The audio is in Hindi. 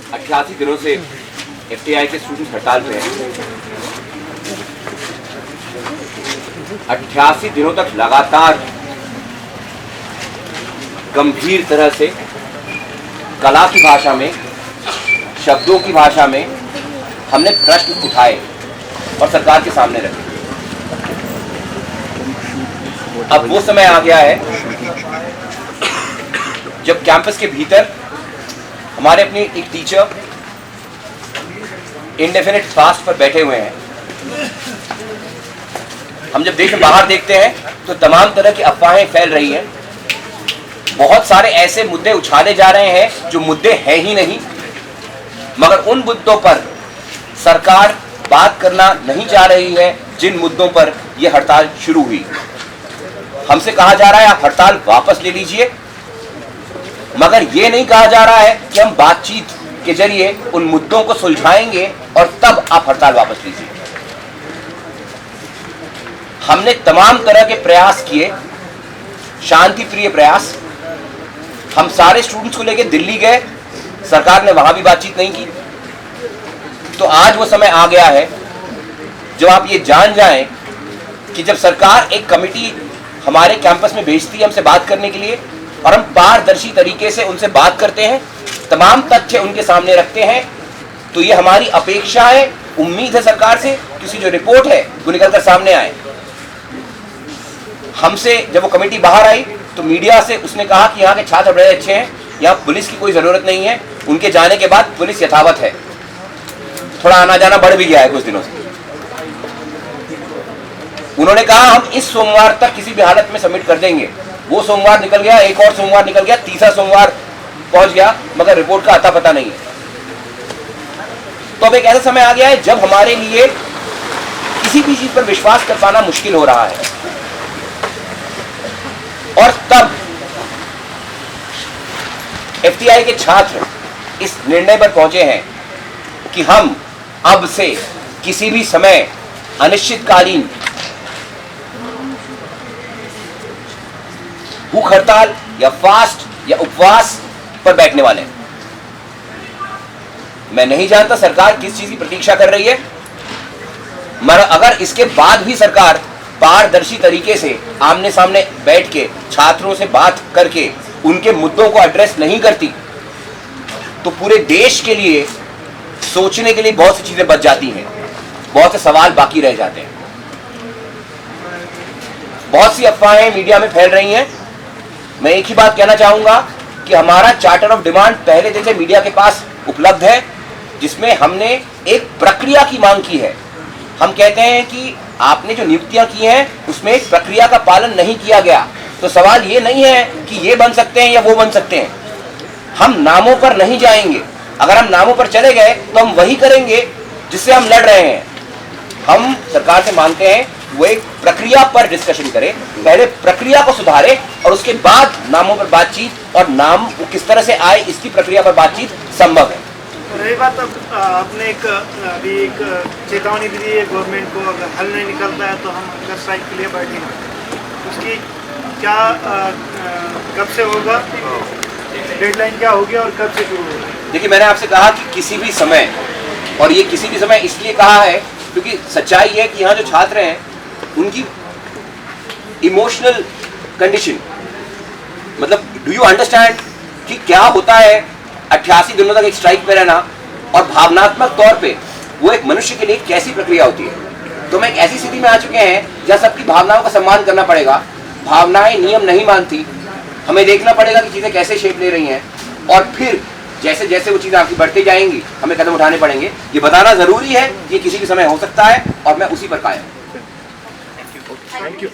88 दिनों से एफटीआई के स्टूडेंट्स हड़ताल पे हैं। 88 दिनों तक लगातार गंभीर तरह से कला की भाषा में, शब्दों की भाषा में हमने प्रश्न उठाए और सरकार के सामने रखे। अब वो समय आ गया है जब कैंपस के भीतर हमारे अपने एक टीचर इंडेफिनिट फास्ट पर बैठे हुए हैं। हम जब देश में बाहर देखते हैं तो तमाम तरह की अफवाहें फैल रही हैं। बहुत सारे ऐसे मुद्दे उछाले जा रहे हैं जो मुद्दे हैं ही नहीं, मगर उन मुद्दों पर सरकार बात करना नहीं चाह रही है जिन मुद्दों पर यह हड़ताल शुरू हुई। हमसे कहा जा रहा है आप हड़ताल वापस ले लीजिए, मगर यह नहीं कहा जा रहा है कि हम बातचीत के जरिए उन मुद्दों को सुलझाएंगे और तब आप हड़ताल वापस लीजिए। हमने तमाम तरह के प्रयास किए, शांति प्रिय प्रयास। हम सारे स्टूडेंट्स को लेकर दिल्ली गए, सरकार ने वहां भी बातचीत नहीं की। तो आज वो समय आ गया है जब आप ये जान जाएं कि जब सरकार एक कमेटी हमारे कैंपस में भेजती है हमसे बात करने के लिए और हम पारदर्शी तरीके से उनसे बात करते हैं, तमाम तथ्य उनके सामने रखते हैं, तो ये हमारी अपेक्षा है, उम्मीद है सरकार से कि उसकी जो रिपोर्ट है वो निकलकर सामने आए। हमसे जब वो कमेटी बाहर आई तो मीडिया से उसने कहा कि यहाँ के छात्र बड़े अच्छे हैं, यहाँ पुलिस की कोई जरूरत नहीं है। उनके जाने के बाद पुलिस यथावत है, थोड़ा आना जाना बढ़ भी गया है कुछ दिनों से। उन्होंने कहा हम इस सोमवार तक किसी भी हालत में सबमिट कर देंगे। वो सोमवार निकल गया, एक और सोमवार निकल गया, तीसरा सोमवार पहुंच गया, मगर रिपोर्ट का अता पता नहीं है। तो अब एक ऐसा समय आ गया है जब हमारे लिए किसी भी चीज पर विश्वास कर पाना मुश्किल हो रहा है। और तब एफटीआई के छात्र इस निर्णय पर पहुंचे हैं कि हम अब से किसी भी समय अनिश्चितकालीन भूख हड़ताल या फास्ट या उपवास पर बैठने वाले हैं। मैं नहीं जानता सरकार किस चीज की प्रतीक्षा कर रही है, मगर अगर इसके बाद भी सरकार पारदर्शी तरीके से आमने सामने बैठ के छात्रों से बात करके उनके मुद्दों को एड्रेस नहीं करती, तो पूरे देश के लिए सोचने के लिए बहुत सी चीजें बच जाती हैं, बहुत से सवाल बाकी रह जाते हैं। बहुत सी अफवाहें मीडिया में फैल रही हैं। मैं एक ही बात कहना चाहूंगा कि हमारा चार्टर ऑफ डिमांड पहले दिन से मीडिया के पास उपलब्ध है, जिसमें हमने एक प्रक्रिया की मांग की है। हम कहते हैं कि आपने जो नियुक्तियां की हैं उसमें एक प्रक्रिया का पालन नहीं किया गया। तो सवाल ये नहीं है कि ये बन सकते हैं या वो बन सकते हैं। हम नामों पर नहीं जाएंगे। अगर हम नामों पर चले गए तो हम वही करेंगे जिससे हम लड़ रहे हैं। हम सरकार से मांगते हैं वो एक प्रक्रिया पर डिस्कशन करे, पहले प्रक्रिया को सुधारे और उसके बाद नामों पर बातचीत, और नाम वो किस तरह से आए इसकी प्रक्रिया पर बातचीत संभव है। रही बात, अब आपने अभी एक चेतावनी दी है गवर्नमेंट को, अगर हल नहीं निकलता है तो हम अंदर स्ट्राइक के लिए बैठेंगे। उसकी क्या कब से होगा, डेडलाइन क्या होगी और कब से शुरू होगा? देखिए, मैंने आपसे कहा कि किसी भी समय, और ये किसी भी समय इसलिए कहा है क्योंकि सच्चाई है कि यहाँ जो छात्र हैं उनकी इमोशनल कंडीशन, मतलब डू यू अंडरस्टैंड कि क्या होता है 88 दिनों तक एक स्ट्राइक पे रहना, और भावनात्मक तौर पे वो एक मनुष्य के लिए कैसी प्रक्रिया होती है। तो हम एक ऐसी स्थिति में आ चुके हैं जहाँ सबकी भावनाओं का सम्मान करना पड़ेगा। भावनाएं नियम नहीं मानती, हमें देखना पड़ेगा कि चीज़ें कैसे शेप ले रही हैं, और फिर जैसे जैसे वो चीज़ें आगे बढ़ती जाएंगी हमें कदम उठाने पड़ेंगे। ये बताना ज़रूरी है, ये किसी भी समय हो सकता है और मैं उसी पर कायम हूँ। Thank you.